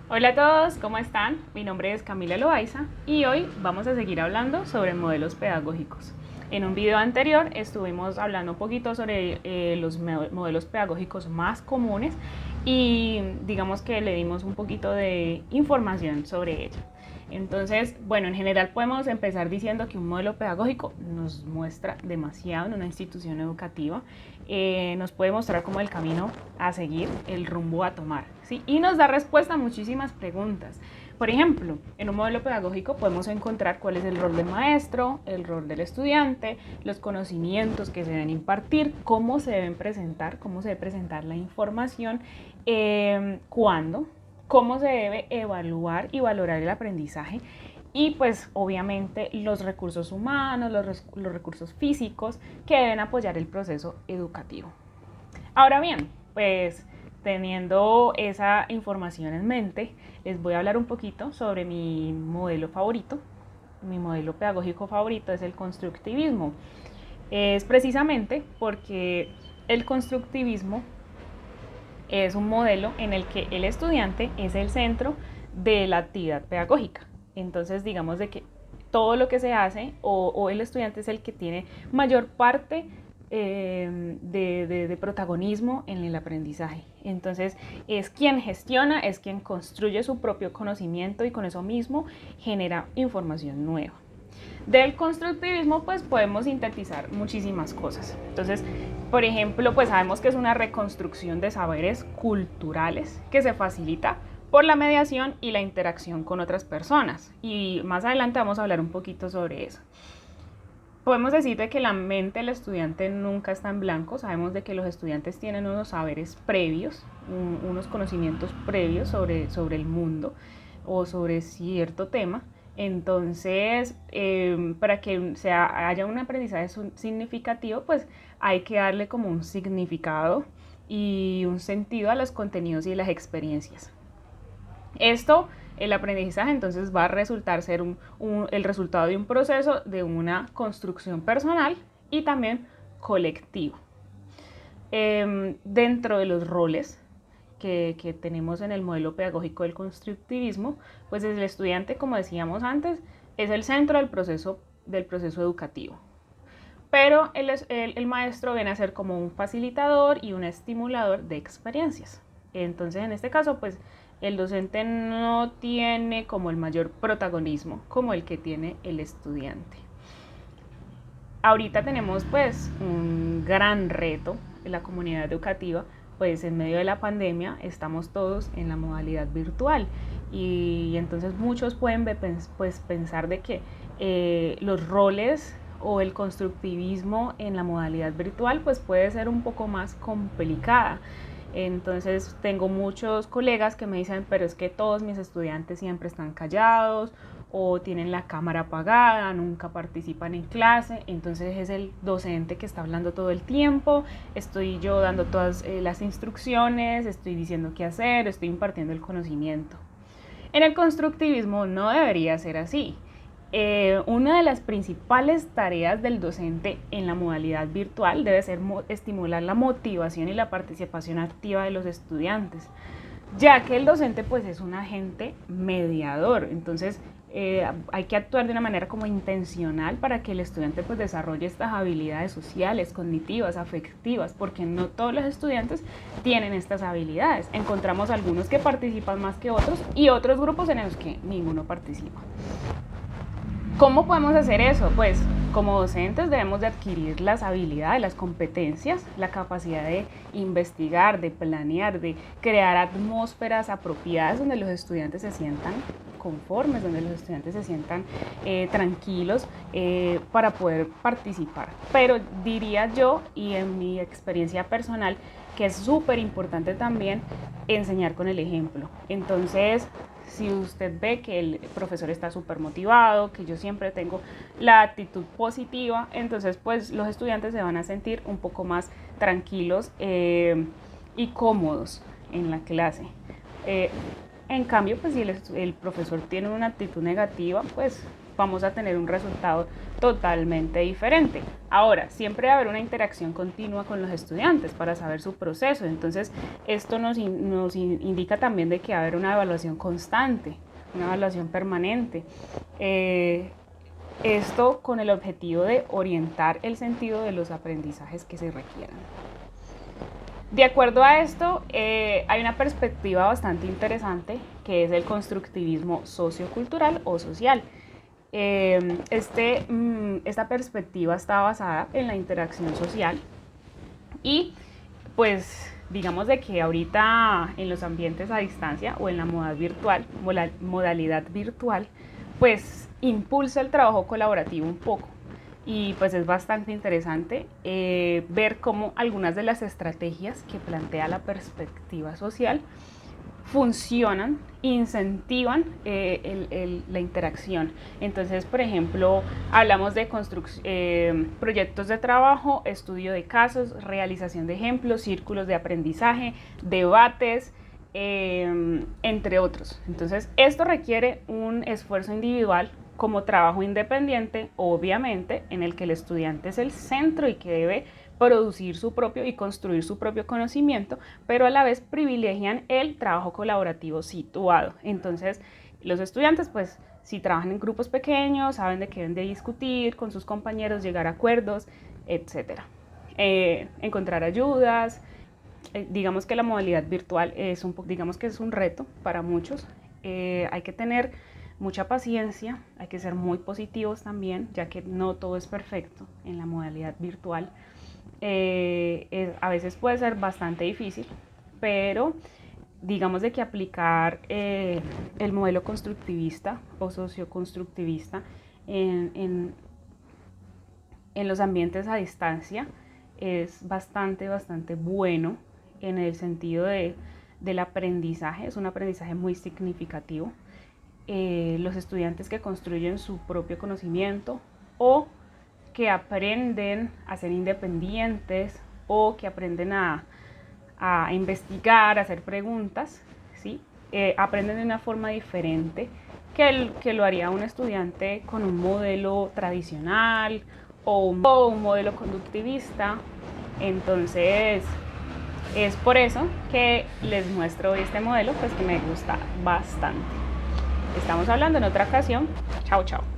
Hola a todos, ¿cómo están? Mi nombre es Camila Loaiza y hoy vamos a seguir hablando sobre modelos pedagógicos. En un video anterior estuvimos hablando un poquito sobre los modelos pedagógicos más comunes y digamos que le dimos un poquito de información sobre ello. Entonces, bueno, en general podemos empezar diciendo que un modelo pedagógico nos muestra demasiado en una institución educativa, nos puede mostrar como el camino a seguir, el rumbo a tomar, ¿sí? Y nos da respuesta a muchísimas preguntas. Por ejemplo, en un modelo pedagógico podemos encontrar cuál es el rol del maestro, el rol del estudiante, los conocimientos que se deben impartir, cómo se deben presentar, cómo se debe presentar la información, cuándo, cómo se debe evaluar y valorar el aprendizaje y pues obviamente los recursos humanos, los recursos físicos que deben apoyar el proceso educativo. Ahora bien, pues teniendo esa información en mente, les voy a hablar un poquito sobre mi modelo favorito. Mi modelo pedagógico favorito es el constructivismo. Es precisamente porque el constructivismo es un modelo en el que el estudiante es el centro de la actividad pedagógica. Entonces, digamos de que todo lo que se hace o el estudiante es el que tiene mayor parte de protagonismo en el aprendizaje. Entonces, es quien gestiona, es quien construye su propio conocimiento y con eso mismo genera información nueva. Del constructivismo pues podemos sintetizar muchísimas cosas. Entonces, por ejemplo, pues sabemos que es una reconstrucción de saberes culturales que se facilita por la mediación y la interacción con otras personas. Y más adelante vamos a hablar un poquito sobre eso. Podemos decir de que la mente del estudiante nunca está en blanco. Sabemos de que los estudiantes tienen unos saberes previos, unos conocimientos previos sobre el mundo o sobre cierto tema. Entonces, para que haya un aprendizaje significativo, pues hay que darle como un significado y un sentido a los contenidos y las experiencias. Esto, el aprendizaje, entonces va a resultar ser el resultado de un proceso de una construcción personal y también colectiva. Dentro de los roles que tenemos en el modelo pedagógico del constructivismo, pues el estudiante, como decíamos antes, es el centro del proceso educativo. Pero el maestro viene a ser como un facilitador y un estimulador de experiencias. Entonces, en este caso, pues el docente no tiene como el mayor protagonismo como el que tiene el estudiante. Ahorita tenemos pues un gran reto en la comunidad educativa, pues en medio de la pandemia estamos todos en la modalidad virtual y entonces muchos pueden pues, pensar de que los roles o el constructivismo en la modalidad virtual pues puede ser un poco más complicada. Entonces tengo muchos colegas que me dicen, pero es que todos mis estudiantes siempre están callados o tienen la cámara apagada, nunca participan en clase, entonces es el docente que está hablando todo el tiempo, estoy yo dando todas las instrucciones, estoy diciendo qué hacer, estoy impartiendo el conocimiento. En el constructivismo no debería ser así. Una de las principales tareas del docente en la modalidad virtual debe ser estimular la motivación y la participación activa de los estudiantes, ya que el docente pues es un agente mediador, entonces hay que actuar de una manera como intencional para que el estudiante pues desarrolle estas habilidades sociales, cognitivas, afectivas, porque no todos los estudiantes tienen estas habilidades. Encontramos algunos que participan más que otros y otros grupos en los que ninguno participa. ¿Cómo podemos hacer eso? Pues como docentes debemos de adquirir las habilidades, las competencias, la capacidad de investigar, de planear, de crear atmósferas apropiadas donde los estudiantes se sientan conformes, donde los estudiantes se sientan tranquilos para poder participar. Pero diría yo, y en mi experiencia personal, que es súper importante también enseñar con el ejemplo. Entonces, si usted ve que el profesor está súper motivado, que yo siempre tengo la actitud positiva, entonces pues los estudiantes se van a sentir un poco más tranquilos y cómodos en la clase. En cambio, pues si el profesor tiene una actitud negativa, pues vamos a tener un resultado totalmente diferente. Ahora, siempre va a haber una interacción continua con los estudiantes para saber su proceso. Entonces, esto nos indica también de que va a haber una evaluación constante, una evaluación permanente. Esto con el objetivo de orientar el sentido de los aprendizajes que se requieran. De acuerdo a esto, hay una perspectiva bastante interesante que es el constructivismo sociocultural o social. Esta perspectiva está basada en la interacción social y pues digamos de que ahorita en los ambientes a distancia o en la modalidad virtual, pues impulsa el trabajo colaborativo un poco. Y pues es bastante interesante ver cómo algunas de las estrategias que plantea la perspectiva social funcionan, incentivan la interacción. Entonces, por ejemplo, hablamos de proyectos de trabajo, estudio de casos, realización de ejemplos, círculos de aprendizaje, debates, entre otros. Entonces, esto requiere un esfuerzo individual como trabajo independiente, obviamente, en el que el estudiante es el centro y que debe producir su propio y construir su propio conocimiento, pero a la vez privilegian el trabajo colaborativo situado. Entonces, los estudiantes, pues, si trabajan en grupos pequeños, saben de que deben de discutir con sus compañeros, llegar a acuerdos, etc. Encontrar ayudas. Digamos que la modalidad virtual es digamos que es un reto para muchos. Hay que tener mucha paciencia, hay que ser muy positivos también, ya que no todo es perfecto en la modalidad virtual. A veces puede ser bastante difícil, pero digamos de que aplicar el modelo constructivista o socioconstructivista en los ambientes a distancia es bastante bueno en el sentido del aprendizaje. Es un aprendizaje muy significativo. Los estudiantes que construyen su propio conocimiento o que aprenden a ser independientes o que aprenden a investigar, a hacer preguntas, ¿sí? Aprenden de una forma diferente que lo haría un estudiante con un modelo tradicional o un modelo conductivista. Entonces, es por eso que les muestro este modelo, pues que me gusta bastante. Estamos hablando en otra ocasión. Chao, chao.